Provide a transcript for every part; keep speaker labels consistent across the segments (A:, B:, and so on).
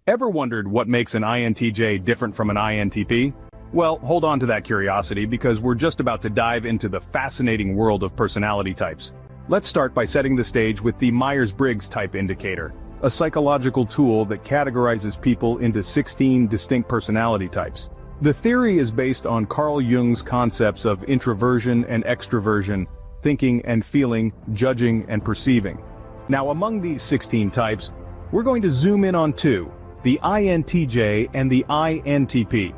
A: Ever wondered what makes an INTJ different from an INTP? Well, hold on to that curiosity because we're just about to dive into the fascinating world of personality types. Let's start by setting the stage with the Myers-Briggs Type Indicator, a psychological tool that categorizes people into 16 distinct personality types. The theory is based on Carl Jung's concepts of introversion and extraversion, thinking and feeling, judging and perceiving. Now, among these 16 types, we're going to zoom in on two, the INTJ and the INTP.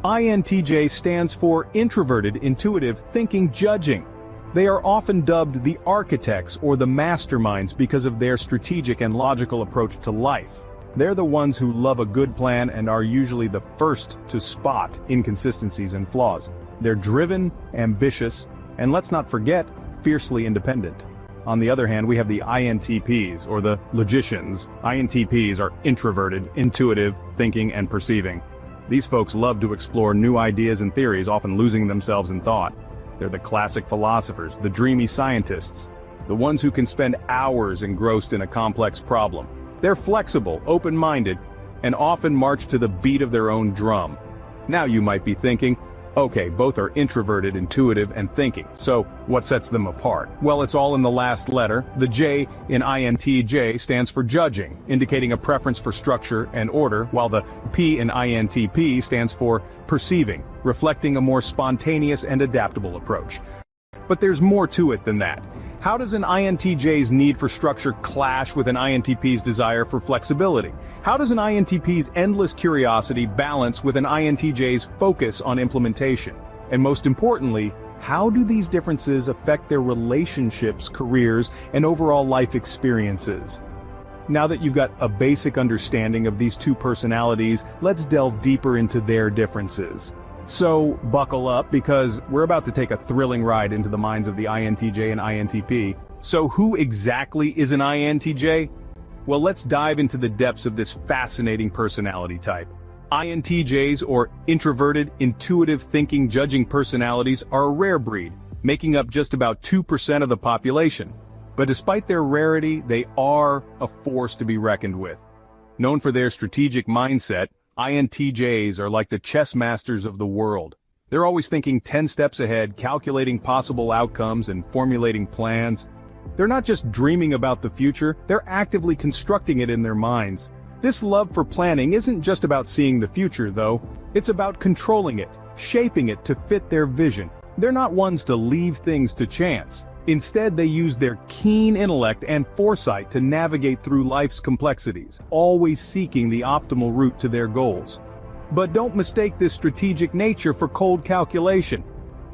A: INTJ stands for introverted, intuitive, thinking, judging. They are often dubbed the architects or the masterminds because of their strategic and logical approach to life. They're the ones who love a good plan and are usually the first to spot inconsistencies and flaws. They're driven, ambitious, and let's not forget, fiercely independent. On the other hand, we have the INTPs, or the logicians. INTPs are introverted, intuitive, thinking, and perceiving. These folks love to explore new ideas and theories, often losing themselves in thought. They're the classic philosophers, the dreamy scientists, the ones who can spend hours engrossed in a complex problem. They're flexible, open-minded, and often march to the beat of their own drum. Now you might be thinking, okay, both are introverted, intuitive, and thinking, so what sets them apart? Well, it's all in the last letter. The J in INTJ stands for judging, indicating a preference for structure and order, while the P in INTP stands for perceiving, reflecting a more spontaneous and adaptable approach. But there's more to it than that. How does an INTJ's need for structure clash with an INTP's desire for flexibility? How does an INTP's endless curiosity balance with an INTJ's focus on implementation? And most importantly, how do these differences affect their relationships, careers, and overall life experiences? Now that you've got a basic understanding of these two personalities, let's delve deeper into their differences. So, buckle up because we're about to take a thrilling ride into the minds of the INTJ and INTP. So who exactly is an INTJ? Well, let's dive into the depths of this fascinating personality type. INTJs, or introverted, intuitive thinking, judging personalities, are a rare breed, making up just about 2% of the population. But despite their rarity, they are a force to be reckoned with. Known for their strategic mindset, INTJs are like the chess masters of the world. They're always thinking 10 steps ahead, calculating possible outcomes and formulating plans. They're not just dreaming about the future, they're actively constructing it in their minds. This love for planning isn't just about seeing the future, though. It's about controlling it, shaping it to fit their vision. They're not ones to leave things to chance. Instead, they use their keen intellect and foresight to navigate through life's complexities, always seeking the optimal route to their goals. But don't mistake this strategic nature for cold calculation.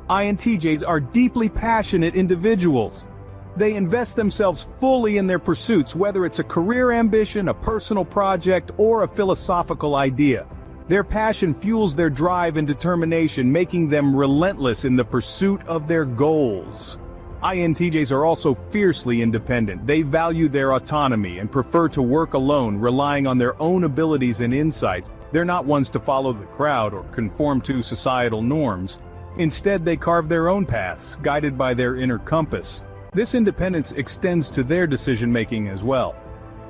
A: INTJs are deeply passionate individuals. They invest themselves fully in their pursuits, whether it's a career ambition, a personal project, or a philosophical idea. Their passion fuels their drive and determination, making them relentless in the pursuit of their goals. INTJs are also fiercely independent. They value their autonomy and prefer to work alone, relying on their own abilities and insights. They're not ones to follow the crowd or conform to societal norms. Instead, they carve their own paths, guided by their inner compass. This independence extends to their decision-making as well.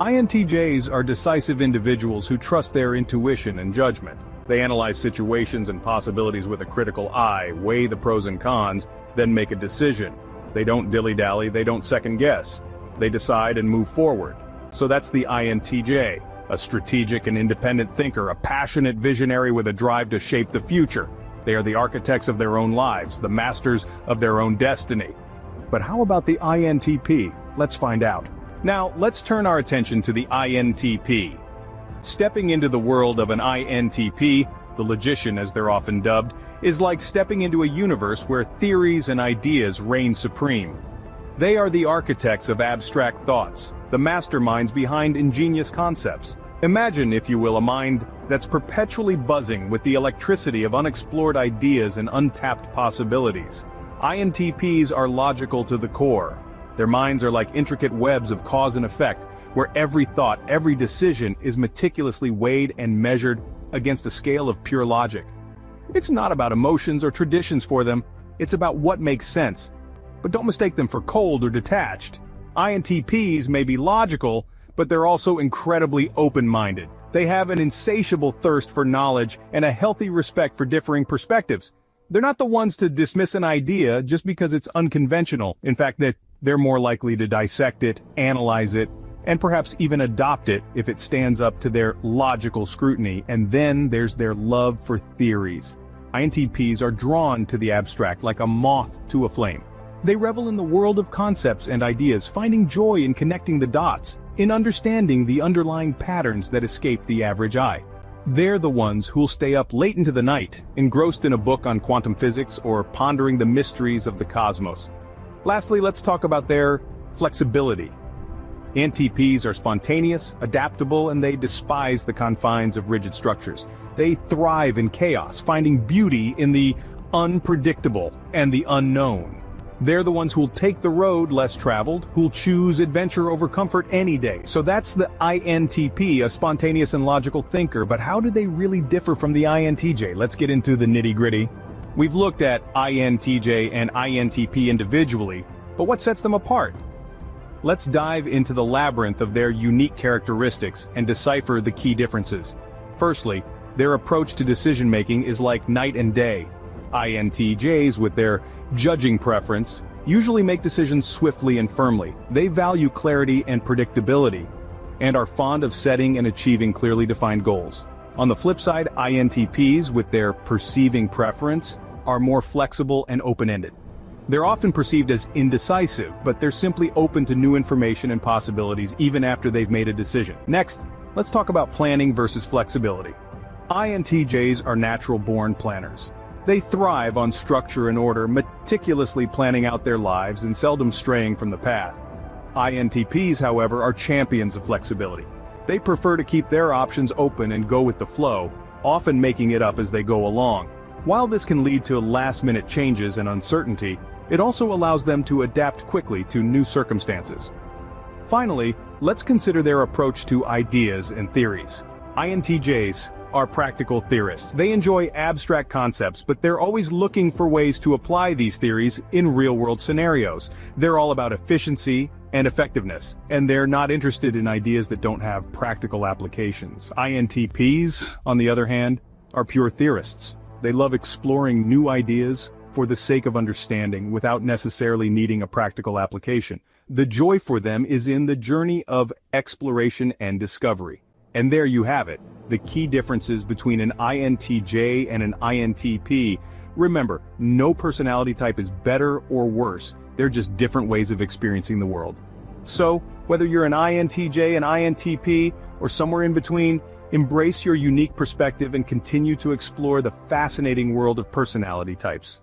A: INTJs are decisive individuals who trust their intuition and judgment. They analyze situations and possibilities with a critical eye, weigh the pros and cons, then make a decision. They don't dilly-dally, they don't second-guess. They decide and move forward. So that's the INTJ, a strategic and independent thinker, a passionate visionary with a drive to shape the future. They are the architects of their own lives, the masters of their own destiny. But how about the INTP? Let's find out. Now, let's turn our attention to the INTP. Stepping into the world of an INTP, the logician as they're often dubbed, is like stepping into a universe where theories and ideas reign supreme. They are the architects of abstract thoughts, the masterminds behind ingenious concepts. Imagine, if you will, a mind that's perpetually buzzing with the electricity of unexplored ideas and untapped possibilities. INTPs are logical to the core. Their minds are like intricate webs of cause and effect, where every thought, every decision is meticulously weighed and measured against a scale of pure logic. It's not about emotions or traditions for them, it's about what makes sense. But don't mistake them for cold or detached. INTPs may be logical, but they're also incredibly open-minded. They have an insatiable thirst for knowledge and a healthy respect for differing perspectives. They're not the ones to dismiss an idea just because it's unconventional. In fact, they're more likely to dissect it, analyze it, and perhaps even adopt it if it stands up to their logical scrutiny. And then there's their love for theories. INTPs are drawn to the abstract like a moth to a flame. They revel in the world of concepts and ideas, finding joy in connecting the dots, in understanding the underlying patterns that escape the average eye. They're the ones who'll stay up late into the night, engrossed in a book on quantum physics or pondering the mysteries of the cosmos. Lastly, let's talk about their flexibility. INTPs are spontaneous, adaptable, and they despise the confines of rigid structures. They thrive in chaos, finding beauty in the unpredictable and the unknown. They're the ones who'll take the road less traveled, who'll choose adventure over comfort any day. So that's the INTP, a spontaneous and logical thinker. But how do they really differ from the INTJ? Let's get into the nitty-gritty. We've looked at INTJ and INTP individually, but what sets them apart? Let's dive into the labyrinth of their unique characteristics and decipher the key differences. Firstly, their approach to decision-making is like night and day. INTJs, with their judging preference, usually make decisions swiftly and firmly. They value clarity and predictability, and are fond of setting and achieving clearly defined goals. On the flip side, INTPs, with their perceiving preference, are more flexible and open-ended. They're often perceived as indecisive, but they're simply open to new information and possibilities even after they've made a decision. Next, let's talk about planning versus flexibility. INTJs are natural-born planners. They thrive on structure and order, meticulously planning out their lives and seldom straying from the path. INTPs, however, are champions of flexibility. They prefer to keep their options open and go with the flow, often making it up as they go along. While this can lead to last-minute changes and uncertainty, it also allows them to adapt quickly to new circumstances. Finally, let's consider their approach to ideas and theories. INTJs are practical theorists. They enjoy abstract concepts, but they're always looking for ways to apply these theories in real-world scenarios. They're all about efficiency and effectiveness, and they're not interested in ideas that don't have practical applications. INTPs, on the other hand, are pure theorists. They love exploring new ideas for the sake of understanding without necessarily needing a practical application. The joy for them is in the journey of exploration and discovery. And there you have it, the key differences between an INTJ and an INTP. Remember, no personality type is better or worse, they're just different ways of experiencing the world. So, whether you're an INTJ, an INTP, or somewhere in between, embrace your unique perspective and continue to explore the fascinating world of personality types.